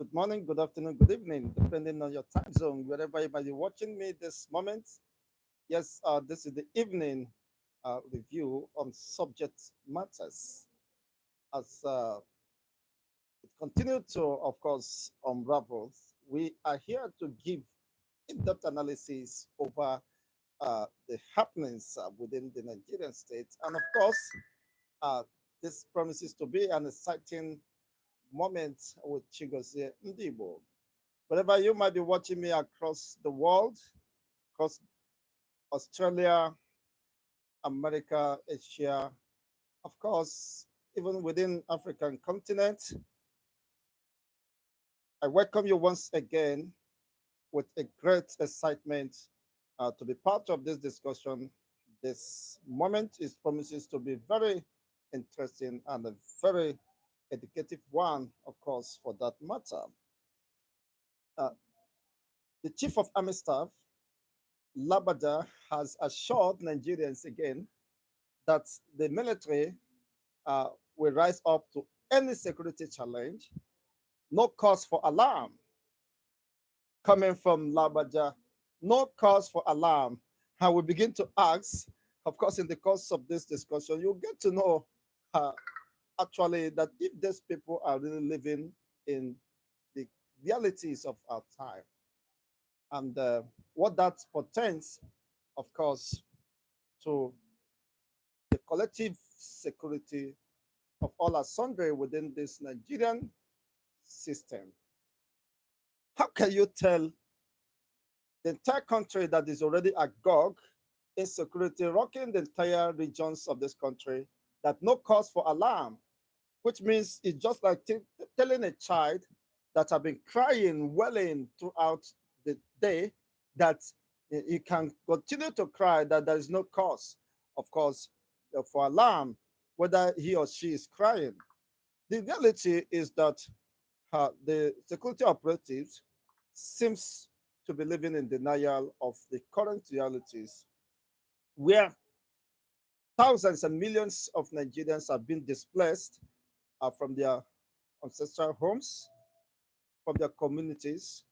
good morning, good afternoon, good evening, depending on your time zone, wherever you might be watching me this moment. Yes, this is the evening review on subject matters. As it continues to, of course, unravel, we are here to give in-depth analysis over the happenings within the Nigerian state. And of course, uh, this promises to be an exciting moment with Chigozie Ndibo. Wherever you might be watching me across the world, across Australia, America, Asia, of course, even within African continent, I welcome you once again with a great excitement to be part of this discussion. This moment is promises to be very interesting and a very educative one, of course, for that matter. Uh, the Chief of Army Staff, Labada, has assured Nigerians again that the military uh, will rise up to any security challenge. No cause for alarm coming from Labaja. No cause for alarm. And we begin to ask, of course, in the course of this discussion, you'll get to know uh, actually that if these people are really living in the realities of our time and what that portends, of course, to the collective security of all our sundry within this Nigerian system. How can you tell the entire country that is already agog, insecurity rocking the entire regions of this country, that no cause for alarm, which means it's just like telling a child that have been crying, wailing throughout the day, that he can continue to cry, that there is no cause, of course, for alarm, whether he or she is crying. The reality is that the security operatives seems to be living in denial of the current realities where thousands and millions of Nigerians have been displaced from their ancestral homes, from their communities,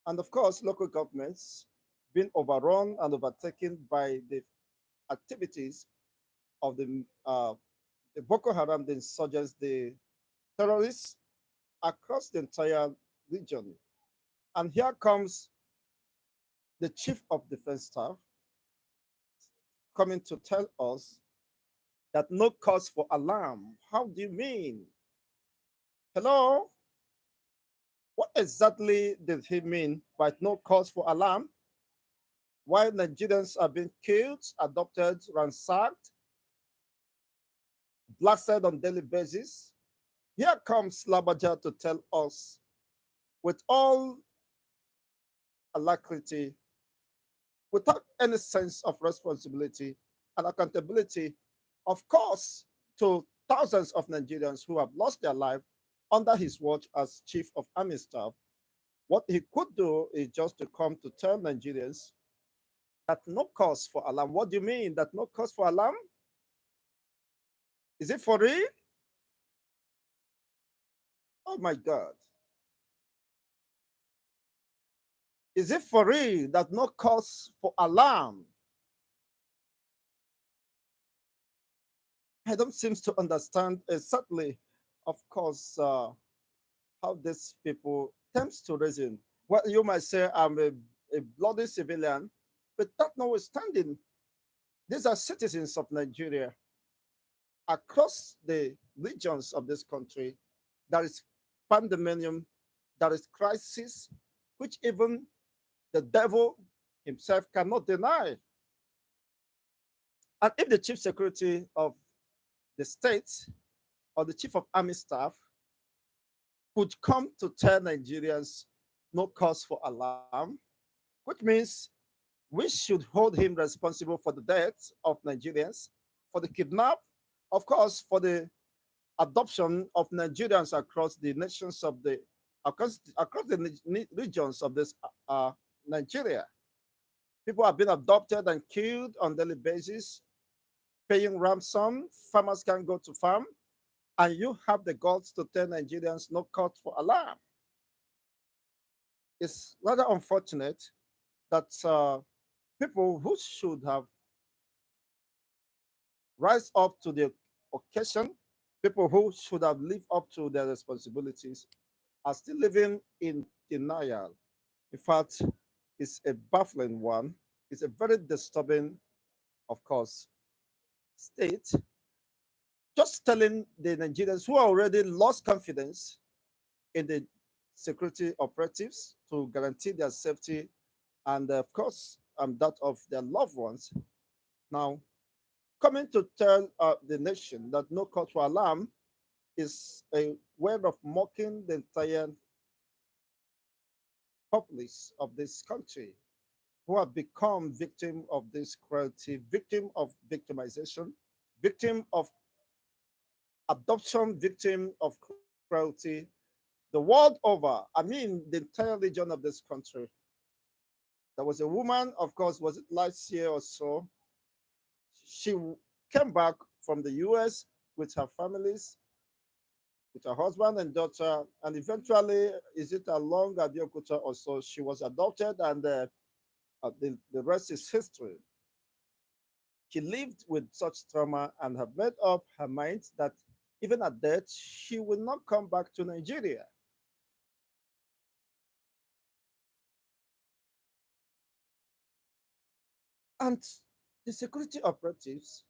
and of course, local governments being overrun and overtaken by the activities of the Boko Haram, the insurgents, the terrorists across the entire region. And here comes the Chief of Defense Staff coming to tell us that no cause for alarm. How do you mean? Hello? What exactly did he mean by no cause for alarm? Why Nigerians are being killed, adopted, ransacked, blasted on daily basis? Here comes Labaja to tell us with all alacrity, without any sense of responsibility and accountability, of course, to thousands of Nigerians who have lost their life under his watch as Chief of Army Staff. What he could do is just to come to tell Nigerians that no cause for alarm. What do you mean that no cause for alarm? Is it for real? Oh my God. Is it for real that no cause for alarm? I don't seem to understand exactly, of course, how these people attempts to reason. Well, you might say I'm a bloody civilian, but that notwithstanding, these are citizens of Nigeria across the regions of this country. There is pandemonium, there is crisis, which even the devil himself cannot deny. And if the chief security of the state or the chief of army staff could come to tell Nigerians no cause for alarm, which means we should hold him responsible for the death of Nigerians, for the kidnap, of course, for the adoption of Nigerians across the nations of the across the regions of this Nigeria. People have been adopted and killed on daily basis, paying ransom. Farmers can't go to farm, and you have the guts to tell Nigerians no cause for alarm. It's rather unfortunate that people who should have rise up to the occasion, people who should have lived up to their responsibilities, are still living in denial. In fact, it's a baffling one. It's a very disturbing, of course, state. Just telling the Nigerians who already lost confidence in the security operatives to guarantee their safety and, of course, that of their loved ones. Now, coming to tell the nation that no cause for alarm is a way of mocking the entire populace of this country who have become victim of this cruelty, victim of victimization, victim of adoption, victim of cruelty the world over. I mean, the entire region of this country. There was a woman, of course, was it last year or so? She came back from the US with her families, with her husband and daughter, and eventually, is it along Abeokuta or so, she was adopted, and the rest is history. She lived with such trauma and have made up her mind that even at death, she will not come back to Nigeria. And the security operatives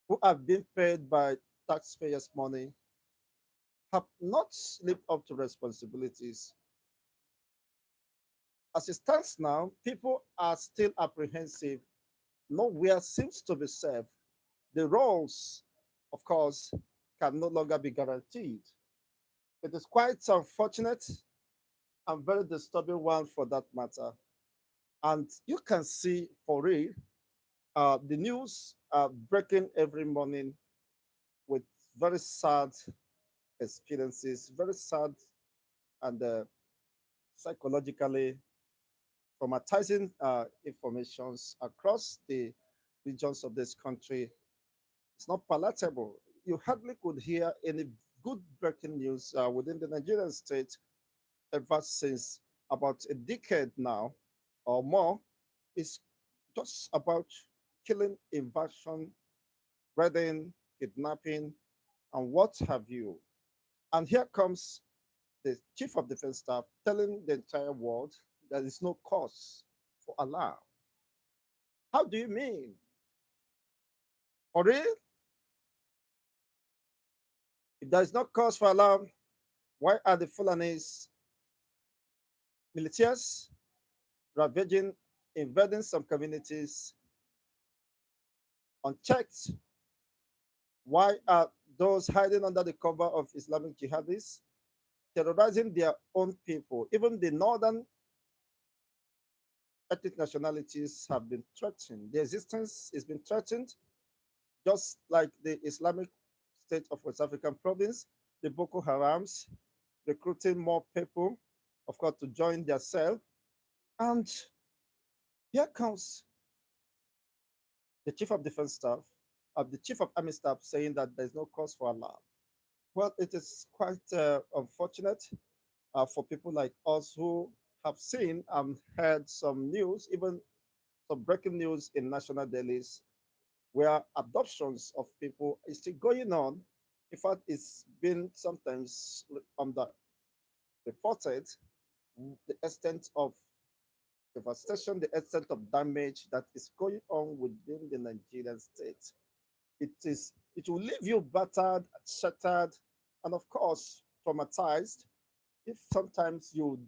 who have been paid by taxpayers' money have not lived up to responsibilities. As it stands now, people are still apprehensive. Nowhere seems to be safe. The roles, of course, can no longer be guaranteed. It is quite unfortunate and very disturbing one for that matter. And you can see for real, the news breaking every morning with very sad experiences, very sad and psychologically traumatizing informations across the regions of this country. It's not palatable. You hardly could hear any good breaking news within the Nigerian state ever since about a decade now or more. It's just about killing, invasion, raiding, kidnapping, and what have you. And here comes the chief of defense staff telling the entire world there is no cause for alarm. How do you mean? For real? If there is no cause for alarm, why are the Fulanese militias ravaging, invading some communities unchecked? Why are those hiding under the cover of Islamic jihadists terrorizing their own people? Even the northern ethnic nationalities have been threatened. Their existence has been threatened, just like the Islamic State of West African province, the Boko Harams, recruiting more people, of course, to join their cell. And here comes the chief of defense staff, the chief of army staff saying that there's no cause for alarm. Well, it is quite unfortunate for people like us who have seen and heard some news, even some breaking news in national dailies, where adoptions of people is still going on. In fact, it's been sometimes reported the extent of devastation, the extent of damage that is going on within the Nigerian state. It will leave you battered, shattered, and of course traumatized if sometimes you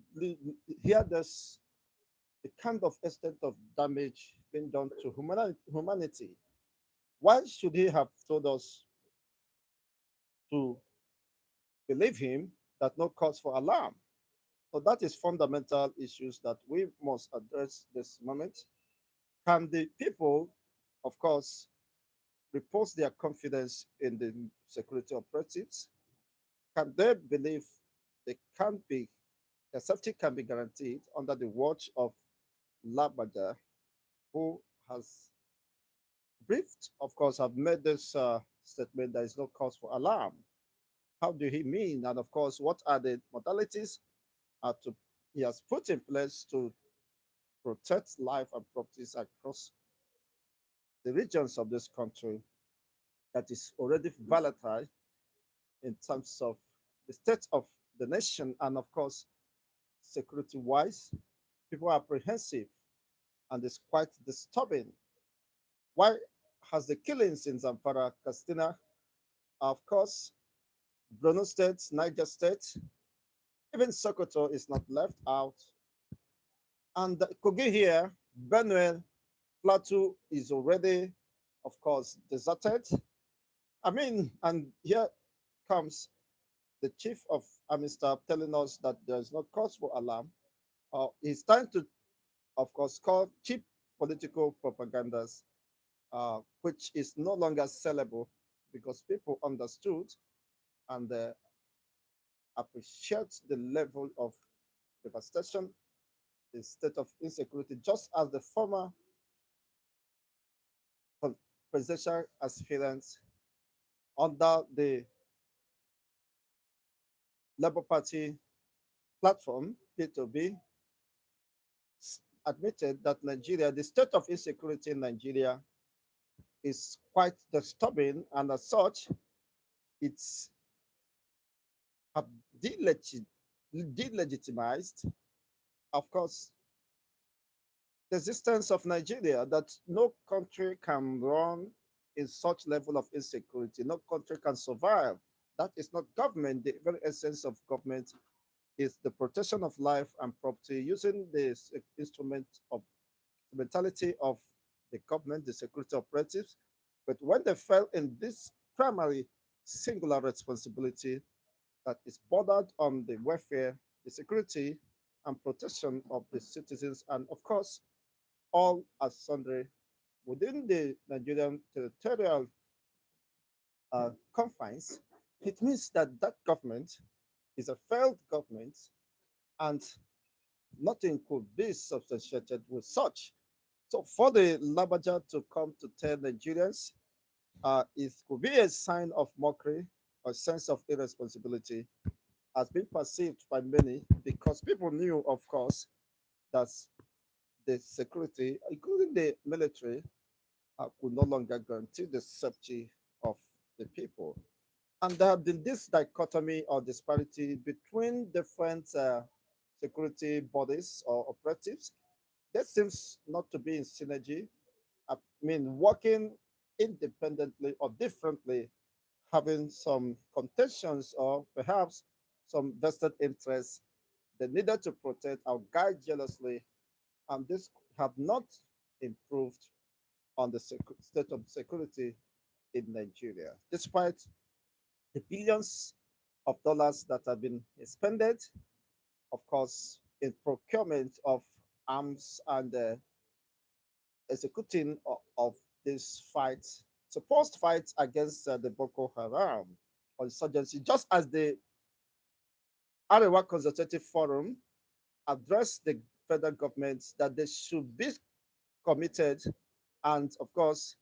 hear this the kind of extent of damage being done to humanity. Why should he have told us to believe him that no cause for alarm? So that is fundamental issues that we must address this moment. Can the people, of course, repose their confidence in the security operatives? Can they believe they can be their safety can be guaranteed under the watch of Lagbaja, who has briefed, of course, have made this statement there is no cause for alarm. How do he mean? And of course, what are the modalities to he has put in place to protect life and properties across the regions of this country that is already volatile in terms of the state of the nation and, of course, security wise. People are apprehensive and it's quite disturbing. Why has the killings in Zamfara, Castina, of course, Borno State, Niger State, even Sokoto is not left out. And Kogi here, Benue, Plateau is already, of course, deserted. I mean, and here comes the chief of army staff telling us that there is no cause for alarm. It's time to, of course, call cheap political propagandas, which is no longer sellable because people understood and appreciate the level of devastation, the state of insecurity, just as the former presidential aspirants under the Labour Party platform, P2B, admitted that Nigeria, the state of insecurity in Nigeria is quite disturbing, and as such, it's have delegitimized, of course, the existence of Nigeria, that no country can run in such level of insecurity. No country can survive. That is not government. The very essence of government is the protection of life and property using this instrumentality of the government, the security operatives. But when they fell in this primary singular responsibility that is bordered on the welfare, the security, and protection of the citizens, and of course, all as sundry within the Nigerian territorial confines, it means that that government is a failed government and nothing could be substantiated with such. So for the Labaja to come to tell Nigerians, it could be a sign of mockery or sense of irresponsibility has been perceived by many because people knew, of course, that the security, including the military, could no longer guarantee the safety of the people. And there have been this dichotomy or disparity between different security bodies or operatives. That seems not to be in synergy. I mean, working independently or differently, having some contentions or perhaps some vested interests they needed to protect or guide jealously, and this have not improved on the state of security in Nigeria, despite the billions of dollars that have been expended, of course, in procurement of arms and executing of this fight, supposed fight against the Boko Haram or insurgency, just as the Arewa Consultative Forum addressed the federal government that they should be committed and, of course,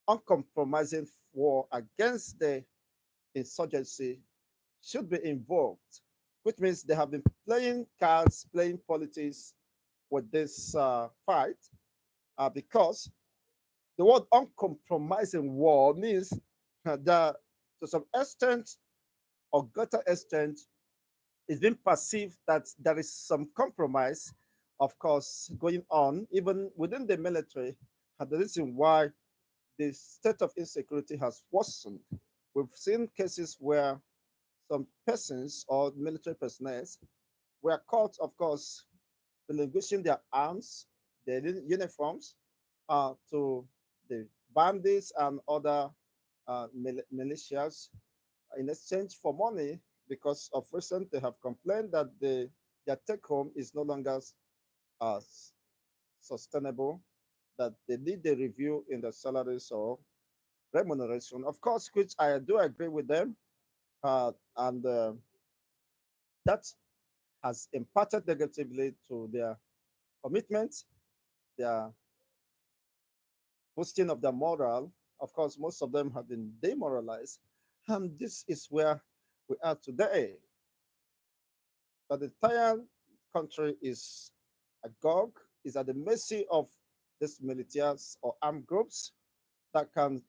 uncompromising war against the insurgency should be invoked, which means they have been playing cards, playing politics with this fight because the word uncompromising war means that to some extent or greater extent, it's been perceived that there is some compromise, of course, going on even within the military. And the reason why the state of insecurity has worsened. We've seen cases where some persons or military personnel were caught, of course, relinquishing their arms, their uniforms to the bandits and other militias in exchange for money because of recent they have complained that their take home is no longer uh, sustainable, that they need a review in the salaries or remuneration, of course, which I do agree with them, and that has impacted negatively to their commitment, their boosting of their moral. Of course, most of them have been demoralized, and this is where we are today. that the entire country is agog, is at the mercy of these militias or armed groups that can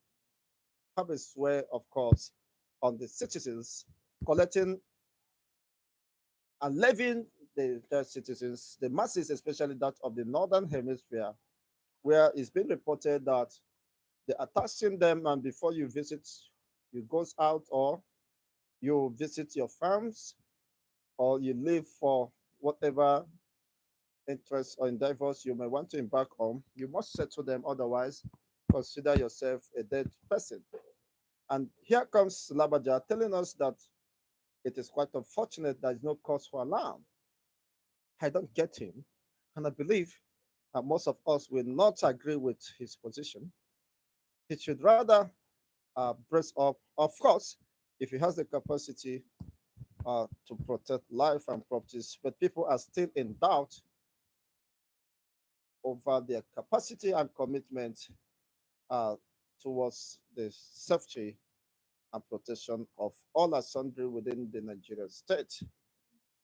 have a sway, of course, on the citizens, collecting and levying the citizens, the masses, especially that of the northern hemisphere, where it's been reported that they are taxing them, and before you visit, you goes out or you visit your farms or you leave for whatever interests or endeavors you may want to embark on, you must settle them, otherwise consider yourself a dead person. And here comes Labaja telling us that it is quite unfortunate there is no cause for alarm. I don't get him, and I believe that most of us will not agree with his position. He should rather brace up. Of course, if he has the capacity to protect life and properties, but people are still in doubt over their capacity and commitment uh, towards the safety and protection of all and sundry within the Nigerian state.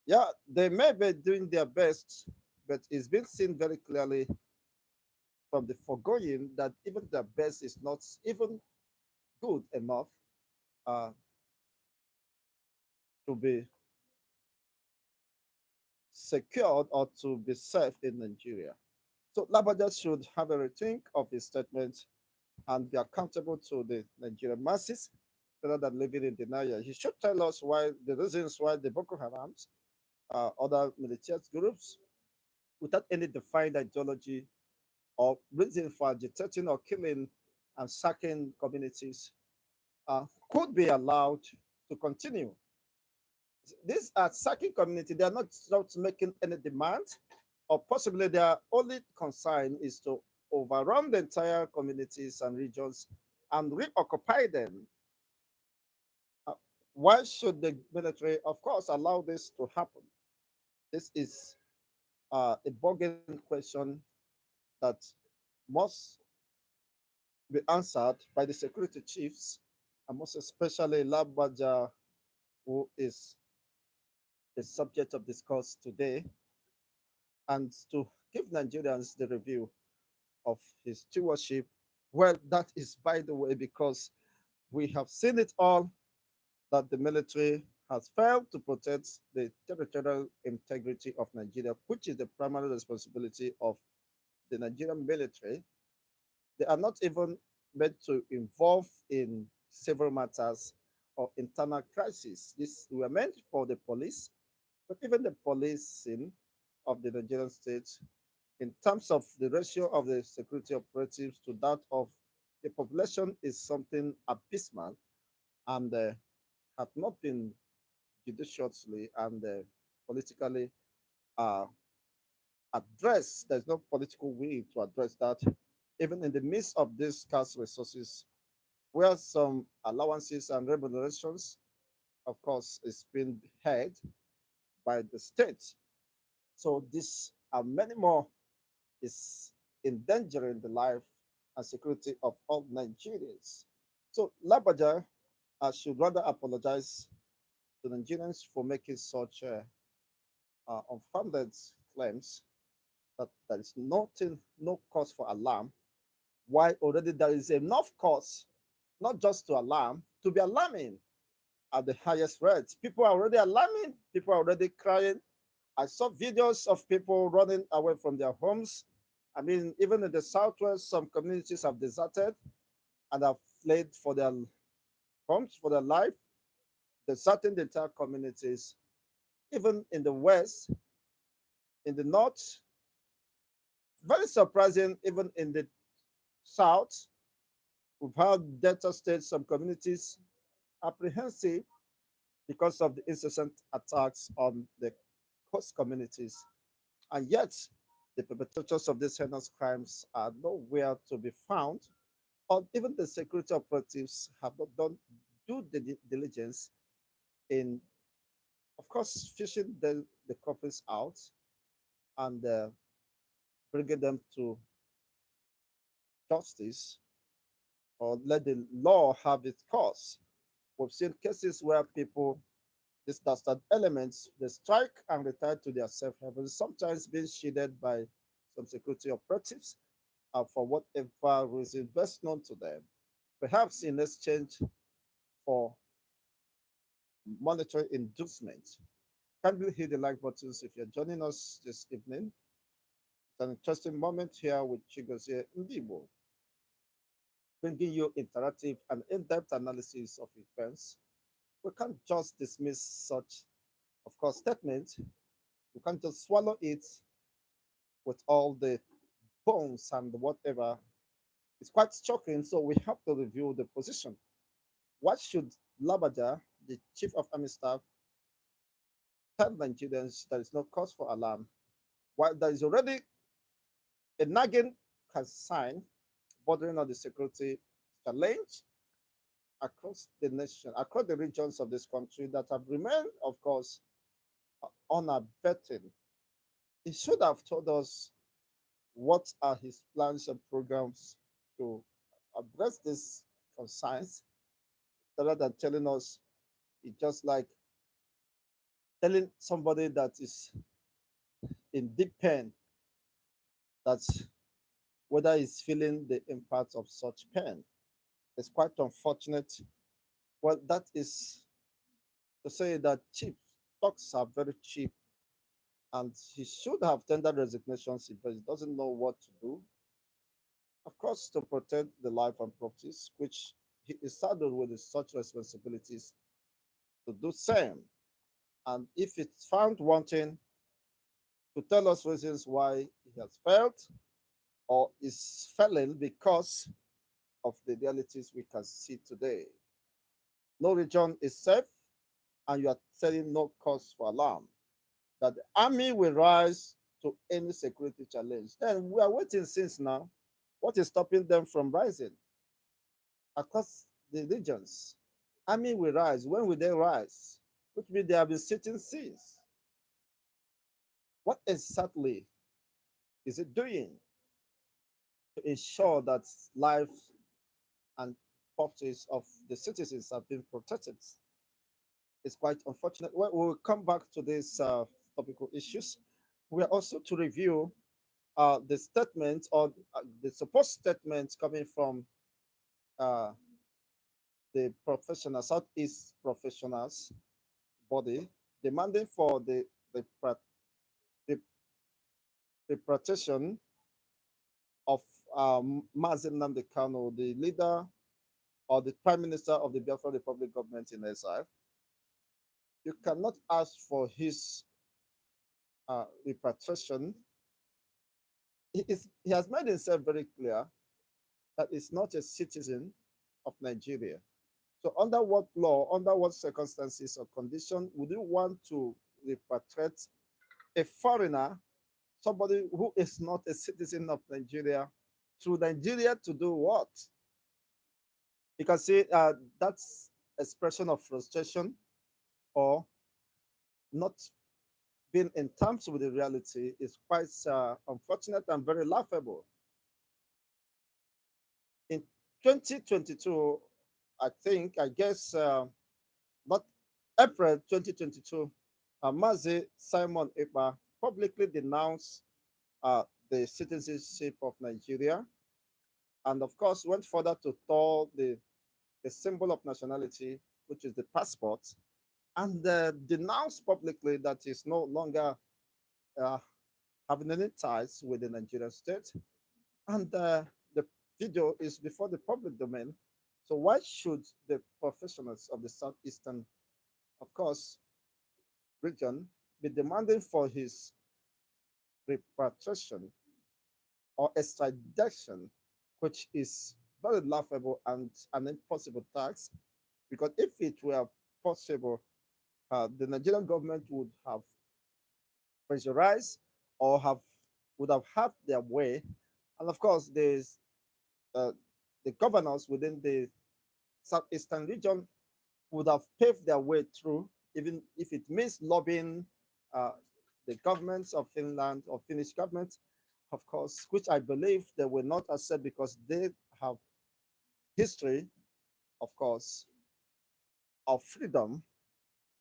Yeah, they may be doing their best, but it's been seen very clearly from the foregoing that even their best is not even good enough uh, to be secured or to be safe in Nigeria. So Labaja should have a rethink of his statement and be accountable to the Nigerian masses rather than living in denial. He should tell us why the reasons why the Boko Harams, other military groups, without any defined ideology or reason for agitating or killing and sacking communities, could be allowed to continue. These are sacking community. They are not making any demand, or possibly their only concern is to overrun the entire communities and regions and reoccupy them. Uh, why should the military, of course, allow this to happen? This is a bugging question that must be answered by the security chiefs, and most especially Lagbaja, who is the subject of discourse today, and to give Nigerians the review of his stewardship. Well, that is, by the way, because we have seen it all that the military has failed to protect the territorial integrity of Nigeria, which is the primary responsibility of the Nigerian military. They are not even meant to involve in civil matters or internal crises. This were meant for the police, but even the policing of the Nigerian state, in terms of the ratio of the security operatives to that of the population, is something abysmal and had not been judiciously and politically uh, addressed. There's no political will to address that, even in the midst of these scarce resources, where some allowances and remunerations, of course, is being held by the state. So this and many more is endangering the life and security of all Nigerians. So Labaja should rather apologize to Nigerians for making such unfounded claims that there is nothing, no cause for alarm. Why already there is enough cause, not just to alarm, to be alarming at the highest rates. People are already alarming. People are already crying. I saw videos of people running away from their homes. I mean, even in the southwest, some communities have deserted and have fled for their homes, for their life. Deserting the entire communities. Even in the west, in the north, very surprising, even in the south, we've had Delta states, some communities apprehensive because of the incessant attacks on the host communities. And yet, the perpetrators of these heinous crimes are nowhere to be found, or even the security operatives have not done due diligence in, of course, fishing the culprits out and bringing them to justice, or let the law have its course. We've seen cases where people These dastard elements, they strike and retire to their safe havens, sometimes being shielded by some security operatives for whatever reason best known to them, perhaps in exchange for monetary inducement. Kindly hit the like buttons if you're joining us this evening. It's an interesting moment here with Chigozie Ndibo, bringing you interactive and in-depth analysis of events. We can't just dismiss such, of course, statements. We can't just swallow it with all the bones and whatever. It's quite shocking, so we have to review the position. What should Labaja, the Chief of Army Staff, tell Nigerians there is no cause for alarm? While there is already a nagging concern bordering on the security challenge across the nation, across the regions of this country that have remained, of course, unabated. He should have told us what are his plans and programs to address these concerns rather than telling us it's just like telling somebody that is in deep pain that whether he's feeling the impact of such pain. It's quite unfortunate. Well, that is to say that cheap stocks are very cheap, and he should have tendered resignations if he doesn't know what to do. Of course, to protect the life and properties, which he is saddled with such responsibilities to do same. And if it's found wanting, to tell us reasons why he has failed or is failing because of the realities we can see today. No region is safe, and you are telling no cause for alarm. That the army will rise to any security challenge. Then we are waiting since now. What is stopping them from rising across the regions? Army will rise. When will they rise? Which means they have been sitting since. What exactly is it doing to ensure that life and properties of the citizens have been protected? It's quite unfortunate. Well, we'll come back to these topical issues. We are also to review the statement or the supposed statement coming from uh, the professional Southeast professionals body demanding for the repatriation of Mazin Nnamdi Kanu, the leader or the prime minister of the Biafra Republic government in exile. You cannot ask for his repatriation. He has made himself very clear that he's not a citizen of Nigeria. So under what law, under what circumstances or condition would you want to repatriate a foreigner, somebody who is not a citizen of Nigeria, to Nigeria to do what? You can see that's expression of frustration or not being in terms with the reality is quite unfortunate and very laughable. In 2022, I guess, not April 2022, Mazi Simon Ekpa publicly denounced the citizenship of Nigeria and, of course, went further to tell the symbol of nationality, which is the passport, and denounced publicly that he's no longer uh, having any ties with the Nigerian state. And the video is before the public domain. So why should the professionals of the Southeastern, of course, region be demanding for his repatriation or extradition, which is very laughable and an impossible task? Because if it were possible, the Nigerian government would have pressurized or would have had their way, and of course, uh, the governors within the southeastern region would have paved their way through, even if it means lobbying uh, the governments of Finland or Finnish government, of course, which I believe they will not accept because they have history, of course, of freedom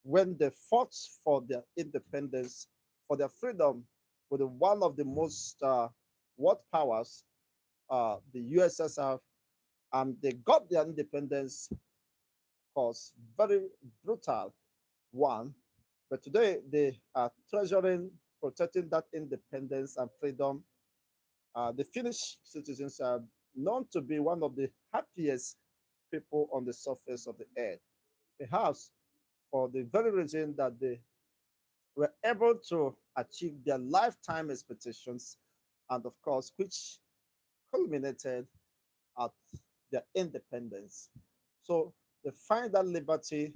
when they fought for their independence, for their freedom, with one of the most world powers, the USSR, and they got their independence, of course, very brutal one. But today they are treasuring, protecting that independence and freedom. The Finnish citizens are known to be one of the happiest people on the surface of the earth, perhaps for the very reason that they were able to achieve their lifetime expectations, and of course, which culminated at their independence. So they find that liberty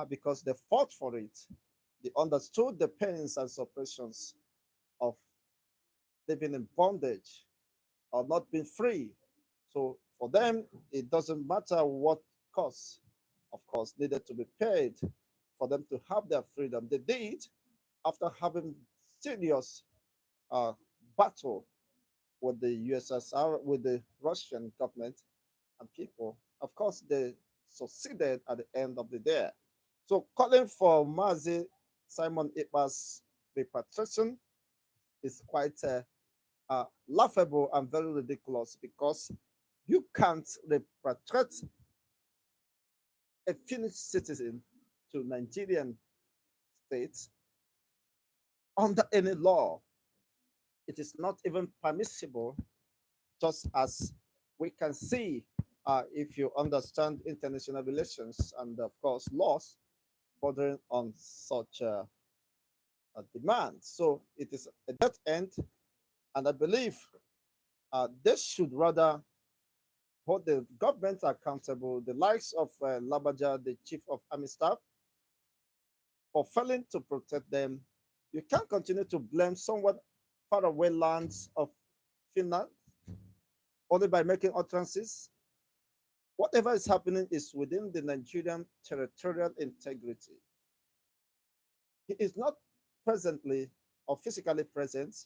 because they fought for it. They understood the pains and suppressions of living in bondage or not being free. So for them, it doesn't matter what cost, of course, needed to be paid for them to have their freedom. They did after having serious uh, battle with the USSR, with the Russian government and people. Of course, they succeeded at the end of the day. So calling for Mazi Simon Ekpa's repatriation is quite laughable and very ridiculous because you can't repatriate a Finnish citizen to Nigerian states under any law. It is not even permissible, just as we can see if you understand international relations and, of course, laws bordering on such a demand. So it is a dead end, and I believe this should rather hold the government accountable, the likes of Lagbaja, the chief of army staff, for failing to protect them. You can't continue to blame somewhat far away lands of Finland only by making utterances. Whatever is happening is within the Nigerian territorial integrity. He is not presently or physically present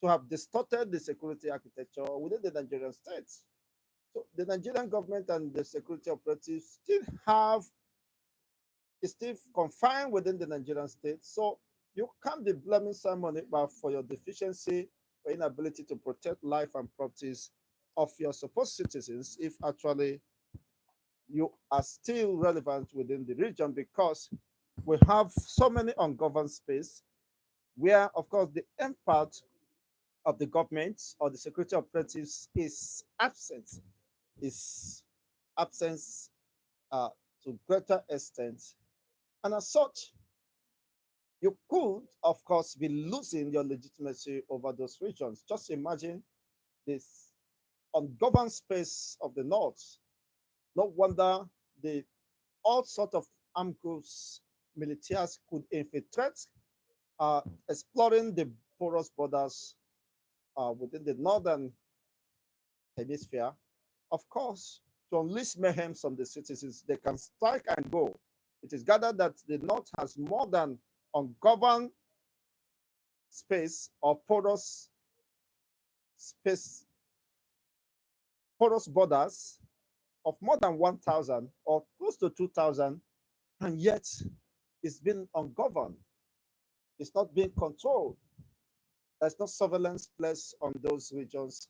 to have distorted the security architecture within the Nigerian state. So the Nigerian government and the security operatives still have is still confined within the Nigerian state. So you can't be blaming Simon Ekpa for your deficiency or inability to protect life and properties of your supposed citizens if actually you are still relevant within the region, because we have so many ungoverned space where, of course, the impact of the government or the security operatives is absent, is absence uh, to greater extent. And as such, you could, of course, be losing your legitimacy over those regions. Just imagine this ungoverned space of the north. No wonder the all sort of armed groups, militias could infiltrate, exploring the porous borders within the northern hemisphere. Of course, to unleash mayhem on the citizens, they can strike and go. It is gathered that the north has more than ungoverned space or space, porous borders of more than 1,000 or close to 2,000, and yet it's been ungoverned. It's not being controlled. There's no surveillance placed on those regions,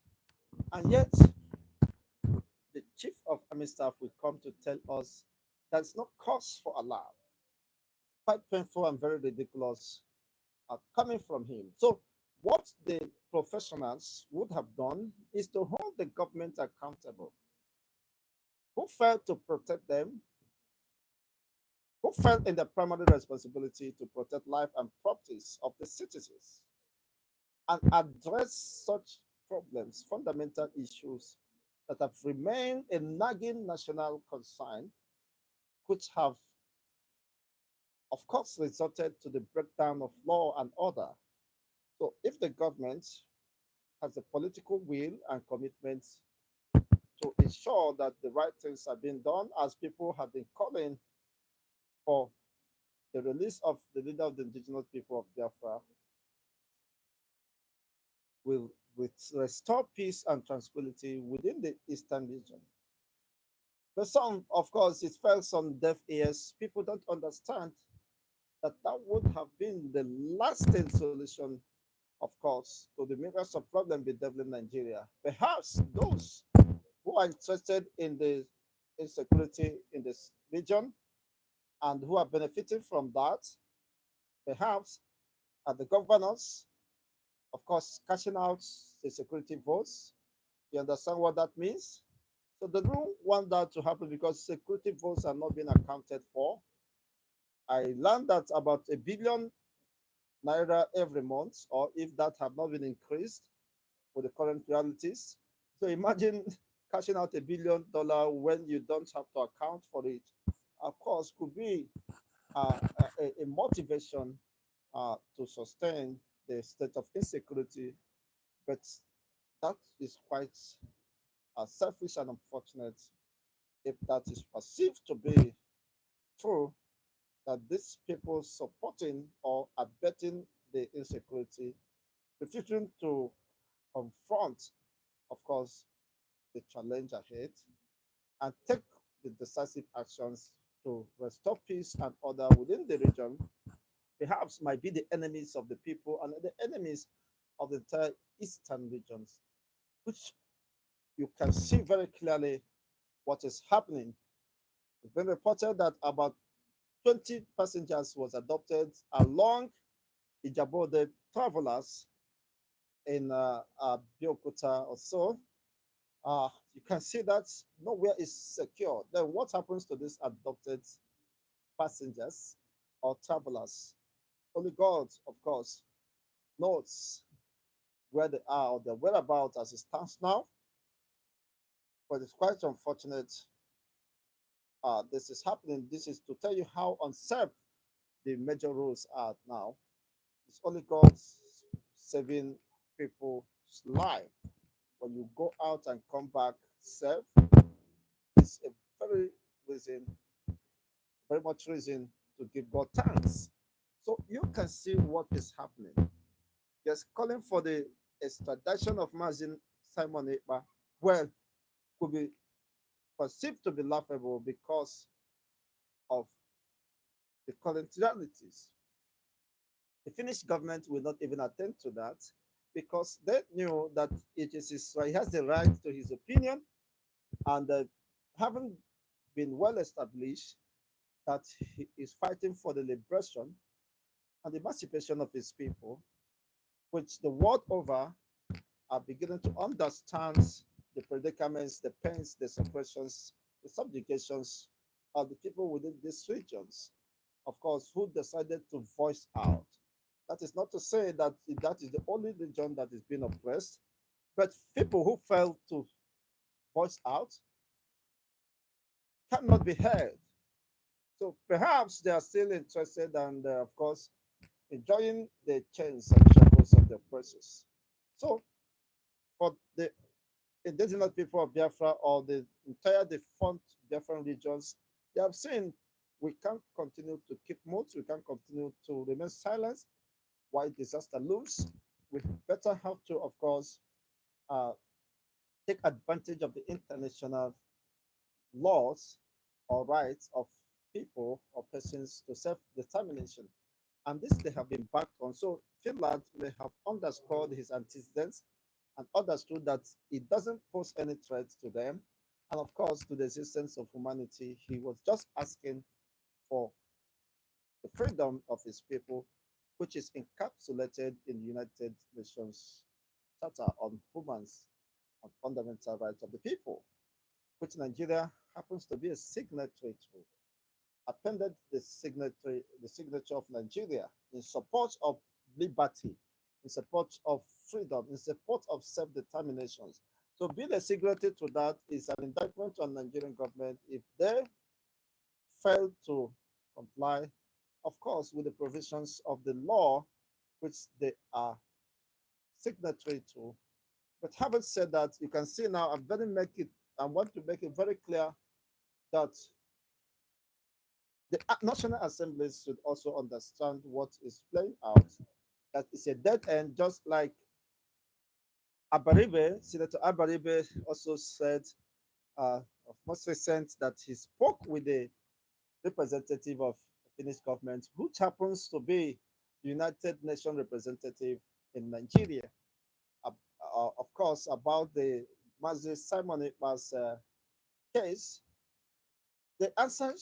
and yet the chief of army staff will come to tell us there's no cause for alarm. Quite painful and very ridiculous coming from him. So, what the professionals would have done is to hold the government accountable. Who failed to protect them? Who felt in the primary responsibility to protect life and properties of the citizens and address such problems, fundamental issues that have remained a nagging national concern, which have, of course, resulted to the breakdown of law and order. So, if the government has the political will and commitment to ensure that the right things are being done, as people have been calling for the release of the leader of the indigenous people of Biafra, will restore peace and tranquility within the eastern region. But some, of course, it fell on deaf ears. People don't understand that that would have been the lasting solution, of course, to the myriads of problems bedeviling Nigeria. Perhaps those who are interested in the insecurity in this region and who are benefiting from that, perhaps are the governors, of course, cashing out the security votes. You understand what that means? So they don't want that to happen because security votes are not being accounted for. I learned that about a billion naira every month, or if that have not been increased for the current realities. So imagine cashing out $1 billion when you don't have to account for it. Of course, could be a motivation to sustain the state of insecurity, but that is quite selfish and unfortunate if that is perceived to be true, that these people supporting or abetting the insecurity, refusing to confront, of course, the challenge ahead and take the decisive actions to restore peace and order within the region, perhaps might be the enemies of the people and the enemies of the entire eastern regions, which you can see very clearly what is happening. It's been reported that about 20 passengers was adopted along Ijabode travelers in Biokota or so. You can see that nowhere is secure. Then what happens to these adopted passengers or travelers? Only God, of course, knows where they are or their whereabouts as it stands now. But it's quite unfortunate this is happening. This is to tell you how unsafe the major roads are now. It's only God saving people's life. When you go out and come back safe, it's a very reason, very much reason to give God thanks. So you can see what is happening. Yes, calling for the extradition of Mazin Simon Ekpa, well, could be perceived to be laughable because of the current realities. The Finnish government will not even attend to that because they knew that it is his right, he has the right to his opinion, and haven't been well established that he is fighting for the liberation and emancipation of his people, which the world over are beginning to understand the predicaments, the pains, the suppressions, the subjugations of the people within these regions, of course, who decided to voice out. That is not to say that that is the only region that is being oppressed, but people who fail to voice out cannot be heard. So perhaps they are still interested and, of course, enjoying the chains and shackles of the oppressors. So for the indigenous people of Biafra or the entire defunct Biafran regions, they have seen we can't continue to keep mute, we can't continue to remain silent while disaster looms. We better have to, of course, uh, take advantage of the international laws or rights of people or persons to self-determination. And this they have been backed on. So Finland may have underscored his antecedents and understood that it doesn't pose any threat to them. And of course, to the existence of humanity, he was just asking for the freedom of his people, which is encapsulated in the United Nations Charter on Humans and Fundamental Rights of the People, which Nigeria happens to be a signatory to. Appended the signature of Nigeria in support of liberty, in support of freedom, in support of self-determination. So being a signatory to that is an indictment on Nigerian government if they fail to comply, of course, with the provisions of the law which they are signatory to. But having said that, you can see now I want to make it very clear that the National Assemblies should also understand what is playing out. That it's a dead end, just like Abaribe, Senator Abaribe also said of most recent that he spoke with the representative of Finnish government, which happens to be United Nations representative in Nigeria. Uh, of course, about the Mazi Simon Ekpa's case, the answer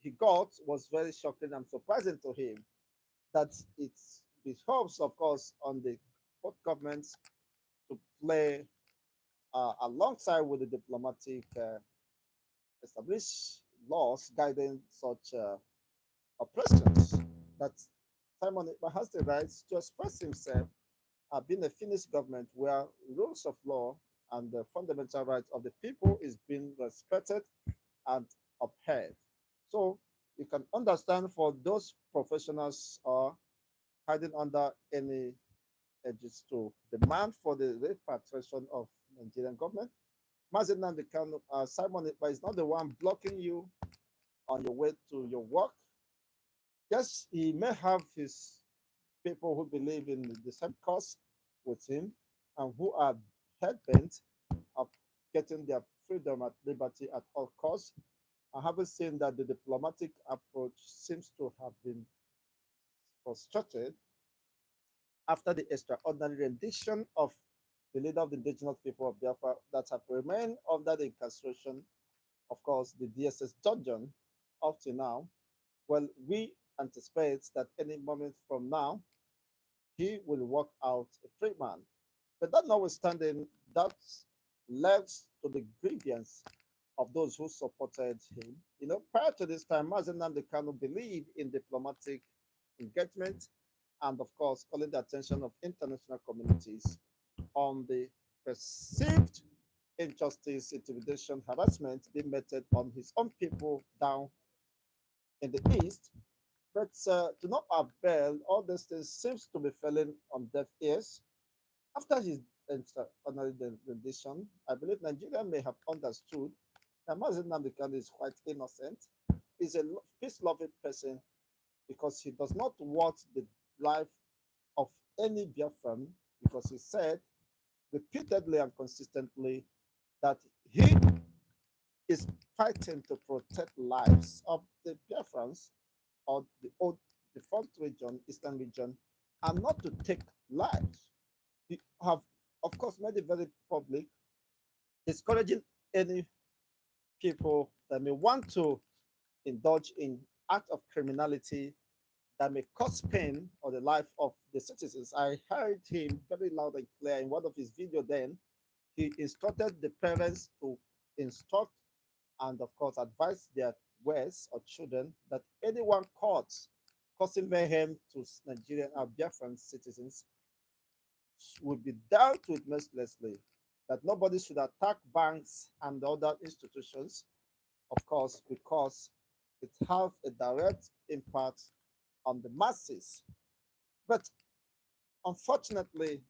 he got was very shocking and surprising to him that it behoves, of course, on the both governments to play alongside with the diplomatic established laws guiding such oppressions. That Simon Ekpa has the right to express himself, being a Finnish government where rules of law and the fundamental rights of the people is being respected and upheld. So you can understand for those professionals are hiding under any edges to demand for the repatriation of Nigerian government. Mazen Namdekan, Simon Ekpa is not the one blocking you on your way to your work. Yes, he may have his people who believe in the same cause with him and who are head bent of getting their freedom and liberty at all costs. I haven't seen that the diplomatic approach seems to have been frustrated after the extraordinary rendition of the leader of the indigenous people of Biafra that have remained under the incarceration, of course, the DSS dungeon up to now. Well, we anticipate that any moment from now, he will walk out a free man. But that notwithstanding, that leads to the grievance of those who supported him. Prior to this time, Mazen Namdekan believed in diplomatic engagement and, of course, calling the attention of international communities on the perceived injustice, intimidation, harassment being meted on his own people down in the east. But to no avail, all these things seems to be falling on deaf ears. After his extraordinary rendition, I believe Nigeria may have understood that Mazen Namdekan is quite innocent. He's a peace-loving person because he does not want the life of any Biafran because he said repeatedly and consistently that he is fighting to protect lives of the Biafrans or the old default region, Eastern region, and not to take lives. We have, of course, made it very public, discouraging any people that may want to indulge in act of criminality that may cause pain or the life of the citizens. I heard him very loud and clear in one of his videos then. He instructed the parents to instruct and, of course, advise their wives or children that anyone caught causing mayhem to Nigerian or Biafran citizens will be dealt with mercilessly. That nobody should attack banks and other institutions, of course, because it has a direct impact on the masses. But unfortunately,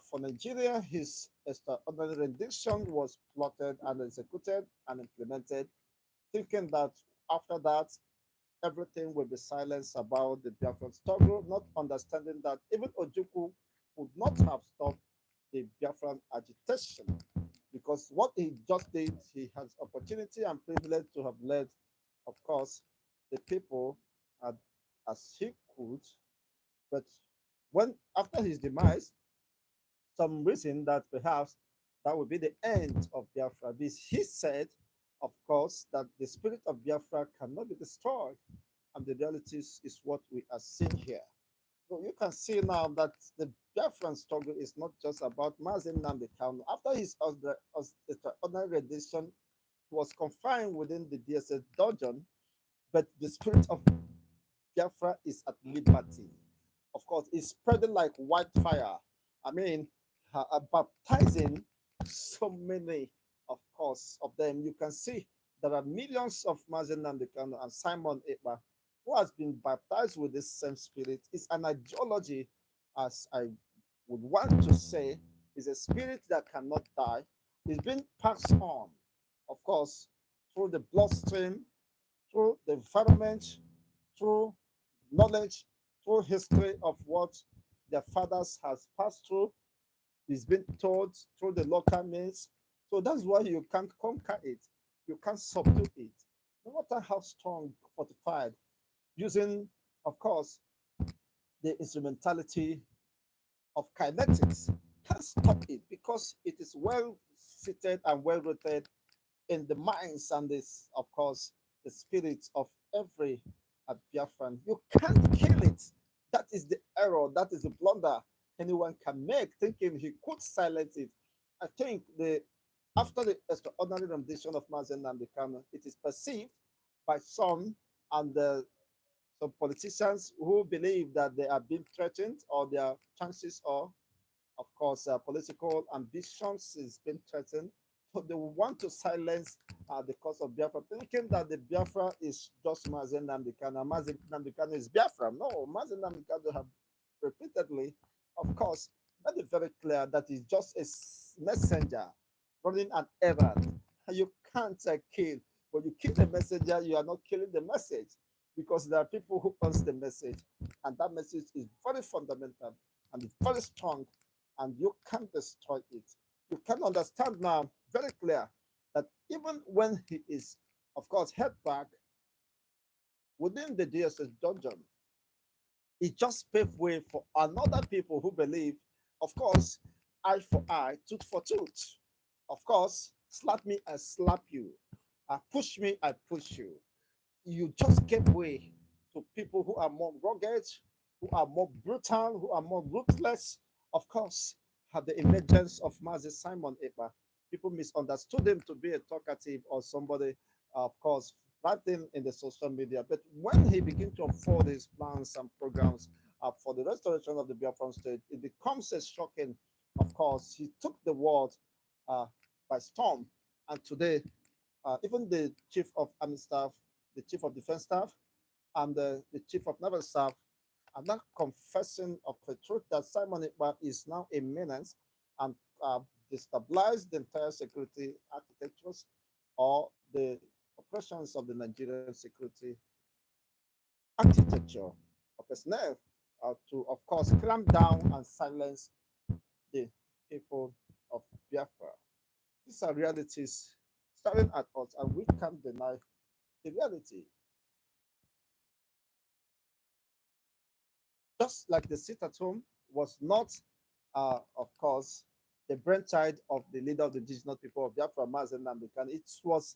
for Nigeria, his extraordinary rendition was plotted and executed and implemented, thinking that after that, everything will be silenced about the Biafran struggle, not understanding that even Ojukwu would not have stopped the Biafran agitation because what he just did, he has opportunity and privilege to have led, of course, the people as he could. But when after his demise, some reason that perhaps that would be the end of Biafra. This he said, of course, that the spirit of Biafra cannot be destroyed, and the realities is what we are seeing here. So you can see now that the Biafran struggle is not just about Mazen Namdekan. After his extraordinary rendition, he was confined within the DSS dungeon, but the spirit of Biafra is at liberty. Of course, it's spreading like wildfire. I mean, baptizing so many, of course, of them. You can see there are millions of Mazen Namdekan and Simon Ekpa who has been baptized with this same spirit. It's an ideology, as I would want to say, is a spirit that cannot die. It's been passed on, of course, through the bloodstream, through the environment, through knowledge, through history of what their fathers has passed through. It's been taught through the local means. So that's why you can't conquer it. You can't subdue it. No matter how strong, fortified using, of course, the instrumentality of kinetics. Can't stop it because it is well seated and well rooted in the minds and this, of course, the spirit of every Biafran. You can't kill it. That is the error. That is the blunder anyone can make, thinking he could silence it. I think the after the extraordinary rendition of Mazen Namdekano, it is perceived by some and some politicians who believe that they are being threatened or their chances are, of course, political ambitions is being threatened. So they want to silence the cause of Biafra, thinking that the Biafra is just Mazen Namdekano. Mazen Namdekano is Biafra. No, Mazen Namdekano have repeatedly, of course, made it very clear that he's just a messenger running an errand. You can't kill. When you kill the messenger, you are not killing the message because there are people who owns the message, and that message is very fundamental and it's very strong, and you can't destroy it. You can understand now very clear that even when he is, of course, head back within the DSS dungeon, it just paved way for another people who believe, of course, eye for eye, tooth for tooth. Of course, slap me, I slap you. Push me, I push you. You just gave way to people who are more rugged, who are more brutal, who are more ruthless. Of course, had the emergence of Mazi Simon Ekpa. People misunderstood him to be a talkative or somebody, of course, writing in the social media. But when he began to unfold his plans and programs for the restoration of the Biafran state, it becomes a shocking. Of course, he took the world uh, by storm. And today, even the chief of army staff, the chief of defense staff, and the chief of naval staff are not confessing of a truth that Simon Ekpa is now a menace and destabilize the entire security architectures or the operations of the Nigerian security architecture or personnel to, of course, clamp down and silence the people of Biafra. These are realities staring at us, and we can't deny the reality. Just like the sit at home was not, of course, the brainchild of the leader of the indigenous people of Biafra, Mazen Namdekan. It was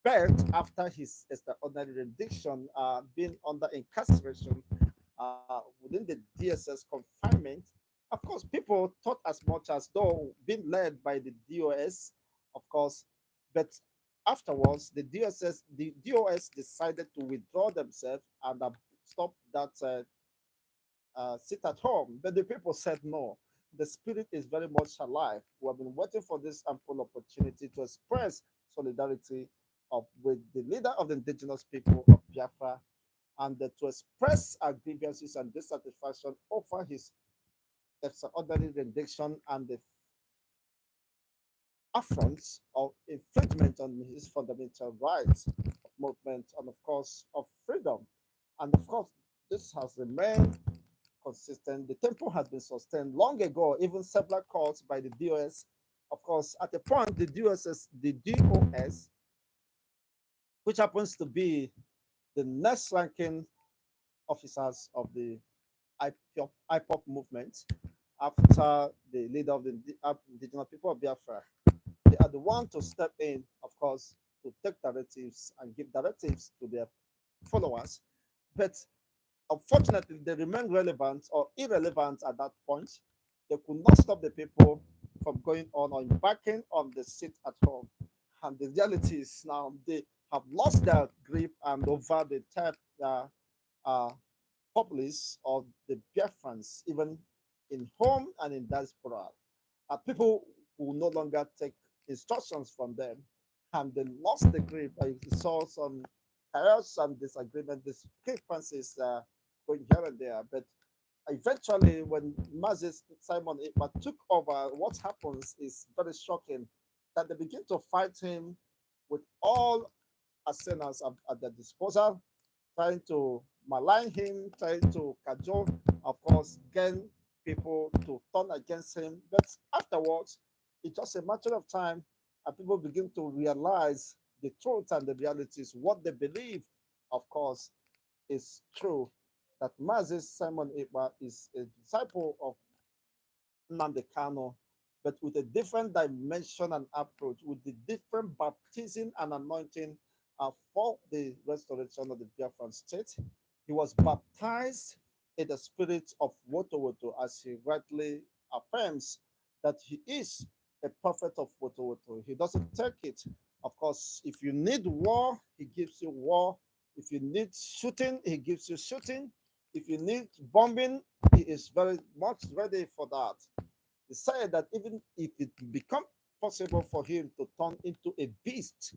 birthed after his extraordinary rendition, being under incarceration within the DSS confinement. Of course, people thought as much as though being led by the DOS, of course, but afterwards the DOS decided to withdraw themselves and stop that sit at home. But the people said no. The spirit is very much alive. We have been waiting for this ample opportunity to express solidarity with the leader of the indigenous people of Biafra and to express our grievances and dissatisfaction over his extraordinary rendition and the affronts of infringement on his fundamental rights of movement and, of course, of freedom. And, of course, this has remained consistent. The tempo has been sustained long ago, even several calls by the DOS. Of course, at the point, the DOS, which happens to be the next ranking officers of the IPOP movement after the leader of the indigenous people of Biafra, they are the one to step in, of course, to take directives and give directives to their followers. But unfortunately, they remain relevant or irrelevant at that point. They could not stop the people from going on or embarking on the sit at home. And the reality is now they have lost their grip and over the type uh, populace of the Biafrans, even in home and in diaspora. People who no longer take instructions from them, and they lost the grip. I saw some chaos and disagreement, discrepancies going here and there. But eventually, when Moses Simon Ekpa took over, what happens is very shocking that they begin to fight him with all arsenals at their disposal, trying to malign him, trying to cajole, of course, gain people to turn against him. But afterwards, it's just a matter of time and people begin to realize the truth and the realities, what they believe, of course, is true that Mazis Simon Ekpa is a disciple of Nnamdi Kano, but with a different dimension and approach, with the different baptism and anointing for the restoration of the Biafran state. He was baptized in the spirit of Woto Woto, as he rightly affirms that he is a prophet of Woto Woto. He doesn't take it. Of course, if you need war, he gives you war. If you need shooting, he gives you shooting. If you need bombing, he is very much ready for that. He said that even if it becomes possible for him to turn into a beast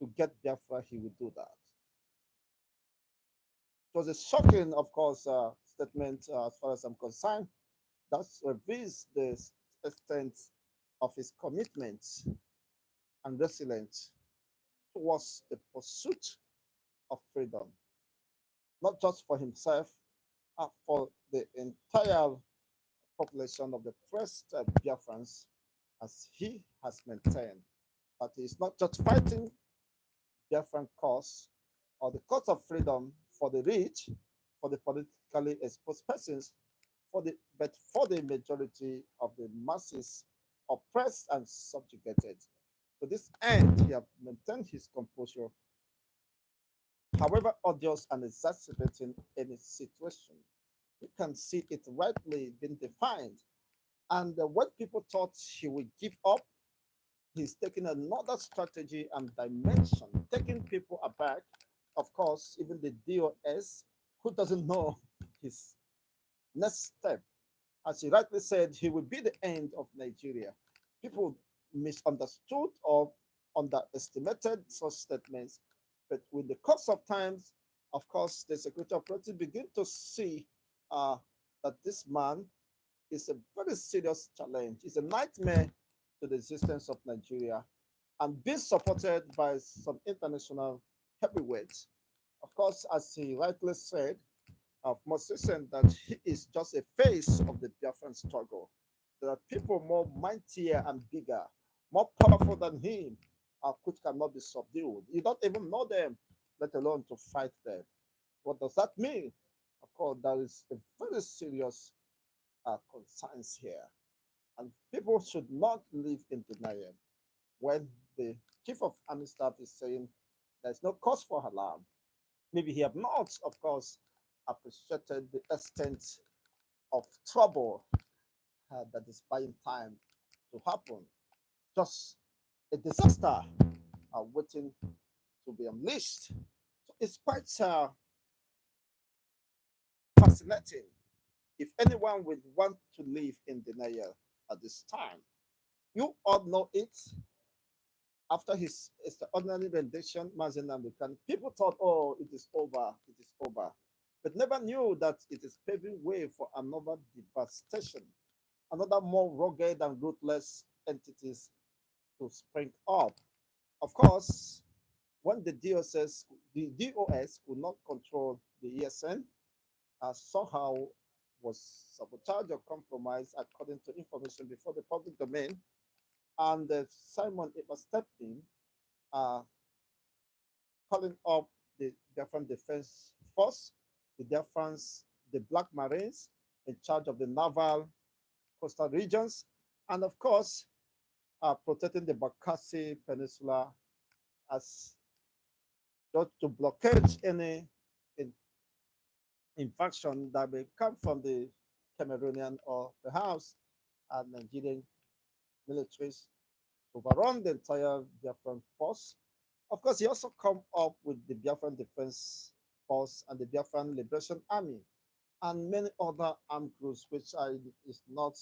to get Biafra, he will do that. It was a shocking, of course, statement as far as I'm concerned. That reveals the extent of his commitment and resilience towards the pursuit of freedom, not just for himself, for the entire population of the first Biafrans, as he has maintained that he is not just fighting Biafran cause or the cause of freedom for the rich, for the politically exposed persons, but for the majority of the masses oppressed and subjugated. To this end, he has maintained his composure, however odious and exacerbating any situation. You can see it rightly being defined. And what people thought he would give up, he's taking another strategy and dimension, taking people aback. Of course, even the DOS, who doesn't know his next step. As he rightly said, he will be the end of Nigeria. People misunderstood or underestimated such statements, but with the course of times, of course, the security operative begin to see that this man is a very serious challenge. It's a nightmare to the existence of Nigeria and being supported by some international heavyweights. Of course, as he rightly said, of Moses, that he is just a face of the Biafran struggle. There are people more mightier and bigger, more powerful than him, which cannot be subdued. You don't even know them, let alone to fight them. What does that mean? Of course, there is a very serious concerns here. And people should not live in denial when the chief of army staff is saying there's no cause for alarm. Maybe he have not, of course, appreciated the extent of trouble that is buying time to happen. Just a disaster waiting to be unleashed. So it's quite fascinating if anyone would want to live in denial at this time. You all know it. After his extraordinary rendition, Mazen American, people thought, oh, it is over. But never knew that it is paving way for another devastation, another more rugged and ruthless entities to spring up. Of course, when the DOS could not control the ESN, somehow was sabotaged or compromised according to information before the public domain. And Simon Ekpa stepped in, uh, calling up the Biafran Defense Force, the Black Marines in charge of the naval coastal regions, and of course, protecting the Bakassi Peninsula as not to blockade any in, invasion that may come from the Cameroonian or perhaps Nigerian militaries to overrun the entire Biafran force. Of course, he also come up with the Biafran Defense Force and the Biafran Liberation Army and many other armed groups, which is not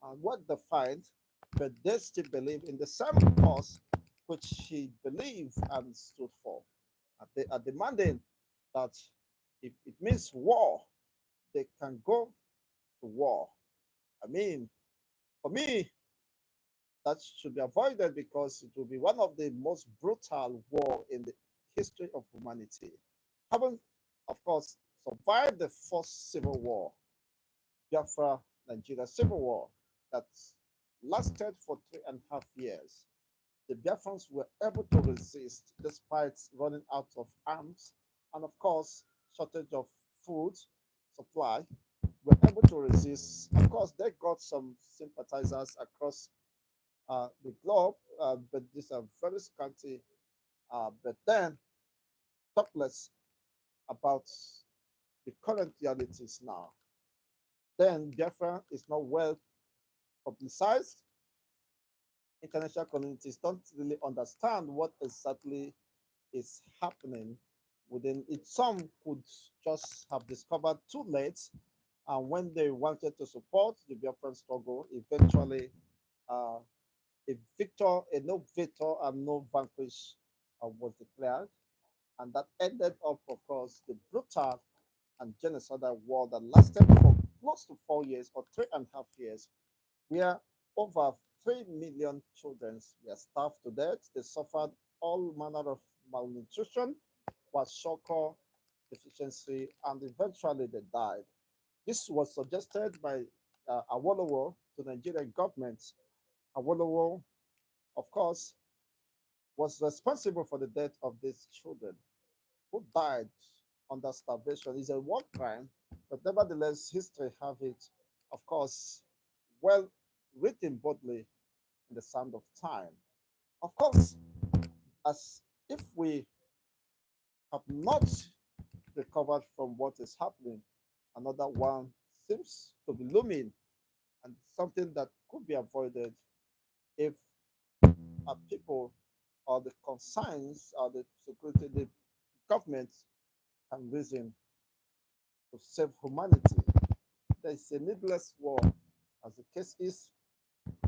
well defined, but they still believe in the same cause which he believed and stood for. They are demanding that if it means war, they can go to war. I mean, for me, that should be avoided because it will be one of the most brutal war in the history of humanity. Having, of course, survived the first civil war, Biafra Nigeria civil war, that lasted for 3.5 years, the Biafrans were able to resist despite running out of arms and, of course, shortage of food supply, were able to resist. Of course, they got some sympathizers across the globe, but these are very scanty. But then, talk less about the current realities now. Then, Biafra is not well publicized. International communities don't really understand what exactly is happening within it. Some could just have discovered too late, and when they wanted to support the Biafran struggle, eventually uh, a victor, a no victor, and no vanquish was declared, and that ended up, of course, the brutal and genocidal war that lasted for close to 4 years or 3.5 years, where over 3 million children were starved to death. They suffered all manner of malnutrition, kwashiorkor deficiency, and eventually they died. This was suggested by Awolowo to the Nigerian government. Awolowo, of course, was responsible for the death of these children who died under starvation. It's a war crime, but nevertheless, history have it, of course, well written boldly in the sand of time. Of course, as if we have not recovered from what is happening, another one seems to be looming, and something that could be avoided if people or the concerns or the security, the government can reason to save humanity. There is a needless war, as the case is,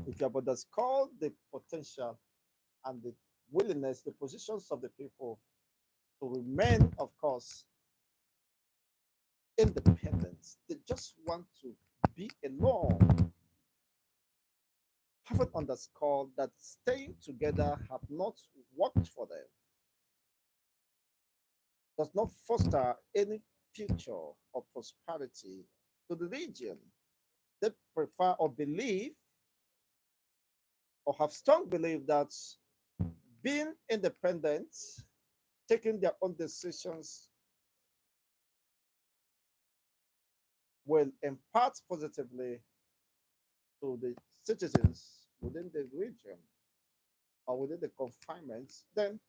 with your brothers call the potential and the willingness, the positions of the people to remain, of course, independent. They just want to be alone. Haven't underscored that staying together have not worked for them, does not foster any future or prosperity to the region. They prefer or believe or have strong belief that being independent, taking their own decisions, will impart positively to the citizens within the region or within the confinements. Then,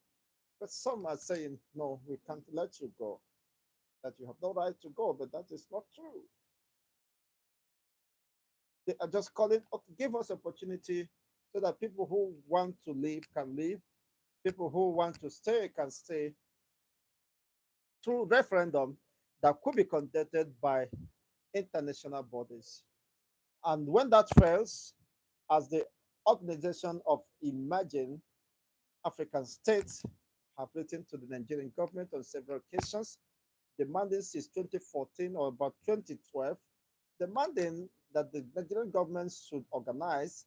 but some are saying, no, we can't let you go, that you have no right to go, but that is not true. They are just calling, okay, give us opportunity so that people who want to leave can leave, people who want to stay can stay through referendum that could be conducted by international bodies. And when that fails, as the organization of emerging African states have written to the Nigerian government on several occasions, demanding since 2014 or about 2012, demanding that the Nigerian government should organize,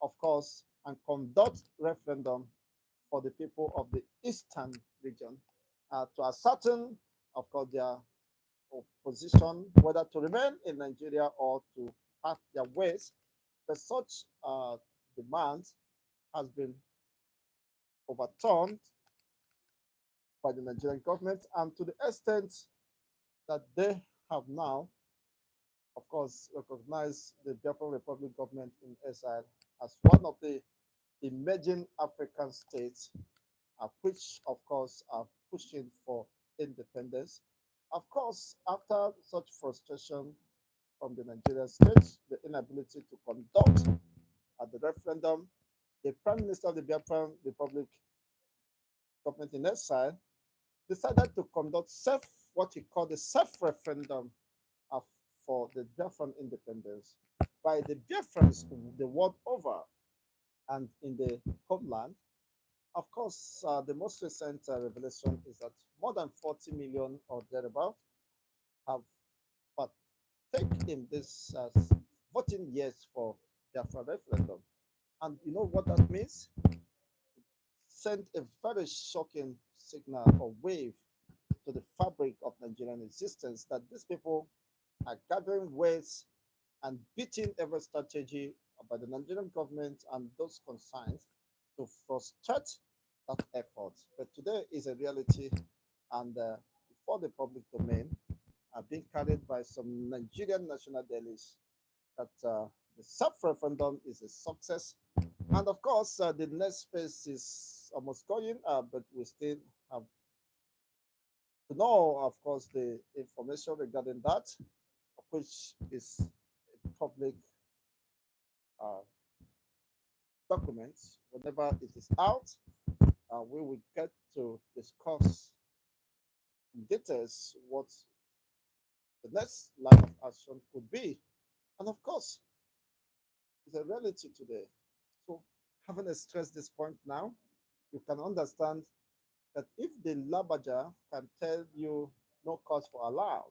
of course, and conduct referendum for the people of the eastern region to ascertain, of course, their position, whether to remain in Nigeria or to part their ways. But such demand has been overturned by the Nigerian government, and to the extent that they have now, of course, recognized the Biafran Republic government in exile as one of the emerging African states, which, of course, are pushing for independence. Of course, after such frustration from the Nigerian state, the inability to conduct the referendum, the Prime Minister of the Biafran Republic government in exile decided to conduct what he called the self-referendum uh, for the Biafran independence by the Biafrans the world over and in the homeland. Of course, the most recent revelation is that more than 40 million or thereabout have partaken in this voting yes for Biafra referendum. And you know what that means? Sent a very shocking signal or wave to the fabric of Nigerian existence that these people are gathering weights and beating every strategy by the Nigerian government and those concerned to frustrate that effort. But today is a reality, and for the public domain are being carried by some Nigerian national dailies that the self-referendum is a success. And of course, the next phase is almost going, but we still have to know, of course, the information regarding that, which is a public uh, document. Whenever it is out, we will get to discuss in details what the next line of action could be. And of course, it's a reality today. So, having stressed this point now, you can understand that if the Labaja can tell you no cause for alarm,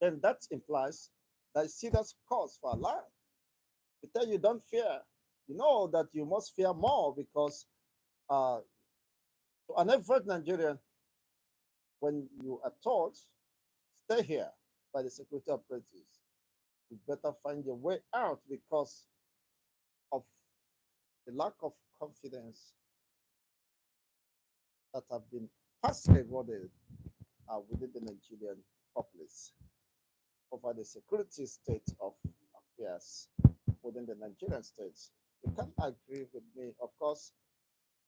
then that implies there is serious cause for alarm. They tell you don't fear. You know that you must fear more because uh, to an average Nigerian, when you are told, stay here by the security operatives, you better find your way out because of the lack of confidence that have been fast eroded within the Nigerian populace over the security state of affairs within the Nigerian states. You can agree with me, of course,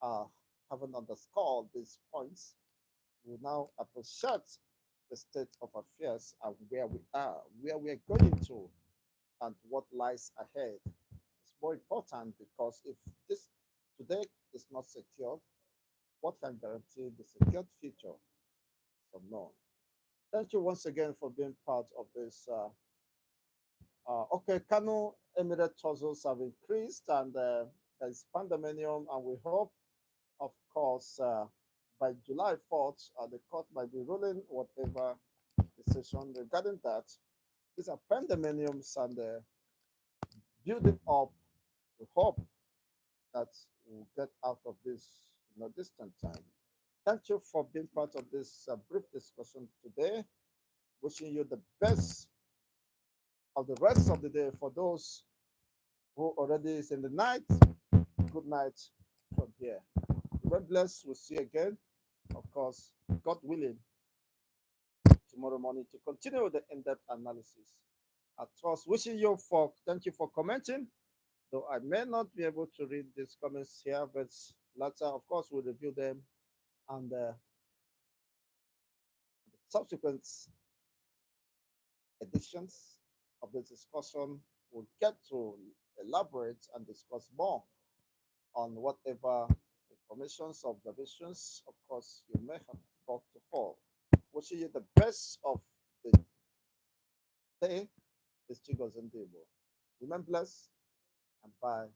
uh, having underscored these points, we now appreciate the state of affairs and where we are, where we are going to, and what lies ahead. It's more important because if this today is not secured, what can guarantee the secured future is unknown. Thank you once again for being part of this. Okay, Kano Emirate totals have increased and there is pandemonium, and we hope, of course, by July 4th, the court might be ruling whatever decision regarding that. These are pandemoniums and building up. We hope that we'll get out of this in no distant time. Thank you for being part of this brief discussion today. Wishing you the best of the rest of the day. For those who already is in the night, good night from here. God bless. We'll see you again. Of course, God willing, tomorrow morning to continue the in-depth analysis. At first, wishing you for thank you for commenting. Though I may not be able to read these comments here, but later, of course, we'll review them and subsequent editions of the discussion will get to elaborate and discuss more on whatever informations, observations, of course, you may have brought to fall. Wishing you the best of the day. This Chigos and Debo. Remain blessed and bye.